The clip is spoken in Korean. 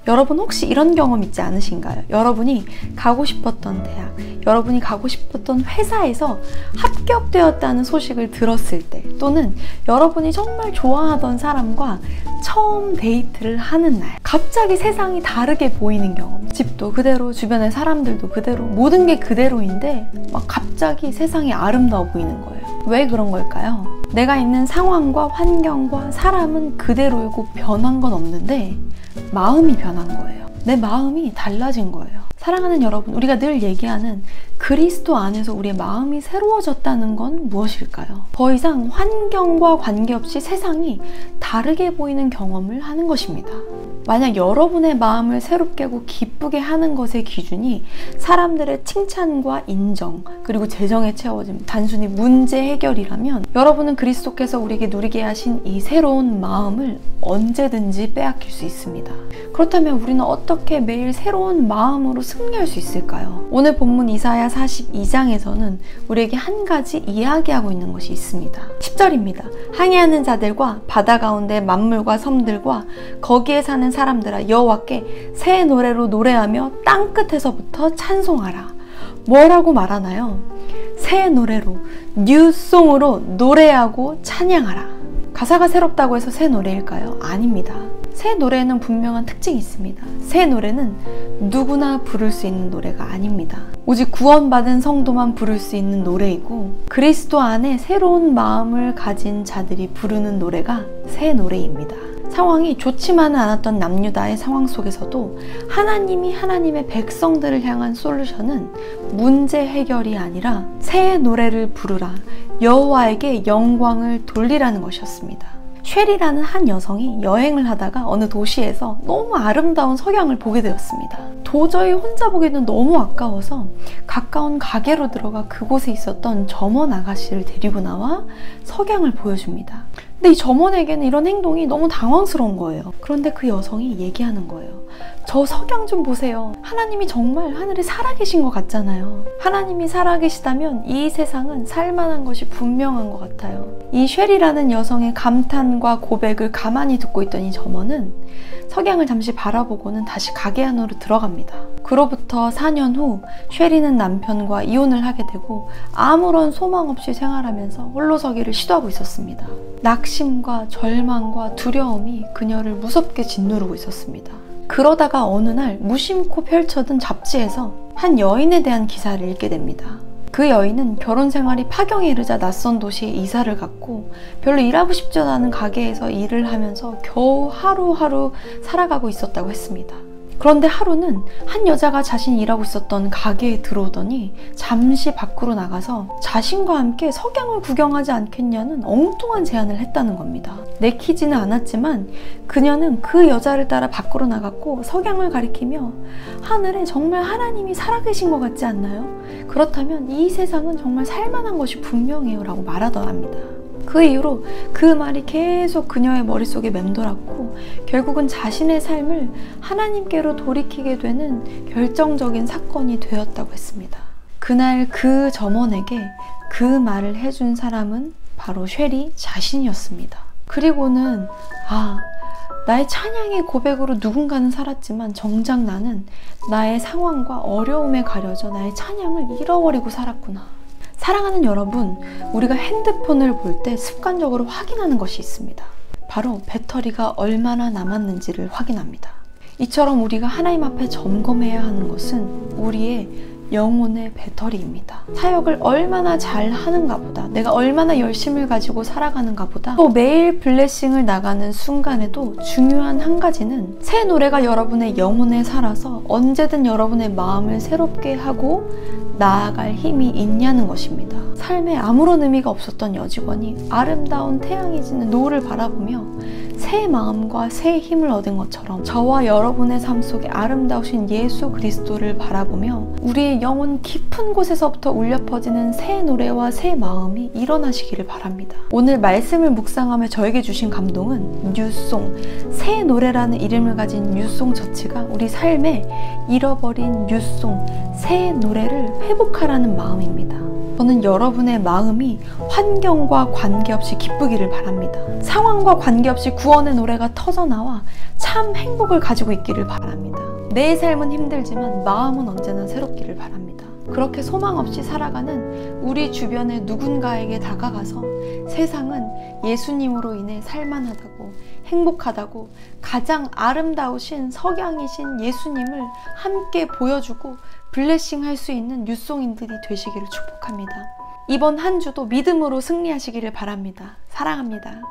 여러분 혹시 이런 경험 있지 않으신가요? 여러분이 가고 싶었던 대학, 여러분이 가고 싶었던 회사에서 합격되었다는 소식을 들었을 때, 또는 여러분이 정말 좋아하던 사람과 처음 데이트를 하는 날, 갑자기 세상이 다르게 보이는 경험. 집도 그대로, 주변의 사람들도 그대로, 모든 게 그대로인데 막 갑자기 세상이 아름다워 보이는 거예요. 왜 그런 걸까요? 내가 있는 상황과 환경과 사람은 그대로이고 변한 건 없는데 마음이 변한 거예요. 내 마음이 달라진 거예요. 사랑하는 여러분, 우리가 늘 얘기하는 그리스도 안에서 우리의 마음이 새로워졌다는 건 무엇일까요? 더 이상 환경과 관계없이 세상이 다르게 보이는 경험을 하는 것입니다. 만약 여러분의 마음을 새롭게 하고 기쁘게 하는 것의 기준이 사람들의 칭찬과 인정, 그리고 재정에 채워짐, 단순히 문제 해결이라면 여러분은 그리스도께서 우리에게 누리게 하신 이 새로운 마음을 언제든지 빼앗길 수 있습니다. 그렇다면 우리는 어떻게 매일 새로운 마음으로 승리할 수 있을까요? 오늘 본문 이사야 42장에서는 우리에게 한 가지 이야기하고 있는 것이 있습니다. 10절입니다. 항해하는 자들과 바다 가운데 만물과 섬들과 거기에 사는 사람들아, 여호와께 새 노래로 노래하며 땅끝에서부터 찬송하라. 뭐라고 말하나요? 새 노래로, 뉴송으로 노래하고 찬양하라. 가사가 새롭다고 해서 새 노래일까요? 아닙니다. 새 노래에는 분명한 특징이 있습니다. 새 노래는 누구나 부를 수 있는 노래가 아닙니다. 오직 구원받은 성도만 부를 수 있는 노래이고, 그리스도 안에 새로운 마음을 가진 자들이 부르는 노래가 새 노래입니다. 상황이 좋지만은 않았던 남유다의 상황 속에서도 하나님이 하나님의 백성들을 향한 솔루션은 문제 해결이 아니라 새 노래를 부르라, 여호와에게 영광을 돌리라는 것이었습니다. 쉘이라는 한 여성이 여행을 하다가 어느 도시에서 너무 아름다운 석양을 보게 되었습니다. 도저히 혼자 보기에는 너무 아까워서 가까운 가게로 들어가 그곳에 있었던 점원 아가씨를 데리고 나와 석양을 보여줍니다. 근데 이 점원에게는 이런 행동이 너무 당황스러운 거예요. 그런데 그 여성이 얘기하는 거예요. 저 석양 좀 보세요. 하나님이 정말 하늘에 살아계신 것 같잖아요. 하나님이 살아계시다면 이 세상은 살만한 것이 분명한 것 같아요. 이 쉘이라는 여성의 감탄과 고백을 가만히 듣고 있던 이 점원은 석양을 잠시 바라보고는 다시 가게 안으로 들어갑니다. 그로부터 4년 후 쉘이는 남편과 이혼을 하게 되고 아무런 소망 없이 생활하면서 홀로서기를 시도하고 있었습니다. 낙심과 절망과 두려움이 그녀를 무섭게 짓누르고 있었습니다. 그러다가 어느 날 무심코 펼쳐든 잡지에서 한 여인에 대한 기사를 읽게 됩니다. 그 여인은 결혼 생활이 파경에 이르자 낯선 도시에 이사를 갔고 별로 일하고 싶지 않은 가게에서 일을 하면서 겨우 하루하루 살아가고 있었다고 했습니다. 그런데 하루는 한 여자가 자신이 일하고 있었던 가게에 들어오더니 잠시 밖으로 나가서 자신과 함께 석양을 구경하지 않겠냐는 엉뚱한 제안을 했다는 겁니다. 내키지는 않았지만 그녀는 그 여자를 따라 밖으로 나갔고 석양을 가리키며 하늘에 정말 하나님이 살아계신 것 같지 않나요? 그렇다면 이 세상은 정말 살만한 것이 분명해요 라고 말하더랍니다. 그 이후로 그 말이 계속 그녀의 머릿속에 맴돌았고 결국은 자신의 삶을 하나님께로 돌이키게 되는 결정적인 사건이 되었다고 했습니다. 그날 그 점원에게 그 말을 해준 사람은 바로 쉘이 자신이었습니다. 그리고는 나의 찬양의 고백으로 누군가는 살았지만 정작 나는 나의 상황과 어려움에 가려져 나의 찬양을 잃어버리고 살았구나. 사랑하는 여러분, 우리가 핸드폰을 볼 때 습관적으로 확인하는 것이 있습니다. 바로 배터리가 얼마나 남았는지를 확인합니다. 이처럼 우리가 하나님 앞에 점검해야 하는 것은 우리의 영혼의 배터리입니다. 사역을 얼마나 잘 하는가 보다, 내가 얼마나 열심을 가지고 살아가는가 보다, 또 매일 블레싱을 나가는 순간에도 중요한 한 가지는 새 노래가 여러분의 영혼에 살아서 언제든 여러분의 마음을 새롭게 하고 나아갈 힘이 있냐는 것입니다. 삶에 아무런 의미가 없었던 여직원이 아름다운 태양이 지는 노을을 바라보며 새 마음과 새 힘을 얻은 것처럼 저와 여러분의 삶 속에 아름다우신 예수 그리스도를 바라보며 우리의 영혼 깊은 곳에서부터 울려 퍼지는 새 노래와 새 마음이 일어나시기를 바랍니다. 오늘 말씀을 묵상하며 저에게 주신 감동은 뉴송, 새 노래라는 이름을 가진 뉴송 처치가 우리 삶에 잃어버린 뉴송, 새 노래를 회복하라는 마음입니다. 저는 여러분의 마음이 환경과 관계없이 기쁘기를 바랍니다. 상황과 관계없이 구원의 노래가 터져나와 참 행복을 가지고 있기를 바랍니다. 내 삶은 힘들지만 마음은 언제나 새롭기를 바랍니다. 그렇게 소망 없이 살아가는 우리 주변의 누군가에게 다가가서 세상은 예수님으로 인해 살만하다고 행복하다고 가장 아름다우신 석양이신 예수님을 함께 보여주고 블레싱 할 수 있는 뉴송인들이 되시기를 축복합니다. 이번 한 주도 믿음으로 승리하시기를 바랍니다. 사랑합니다.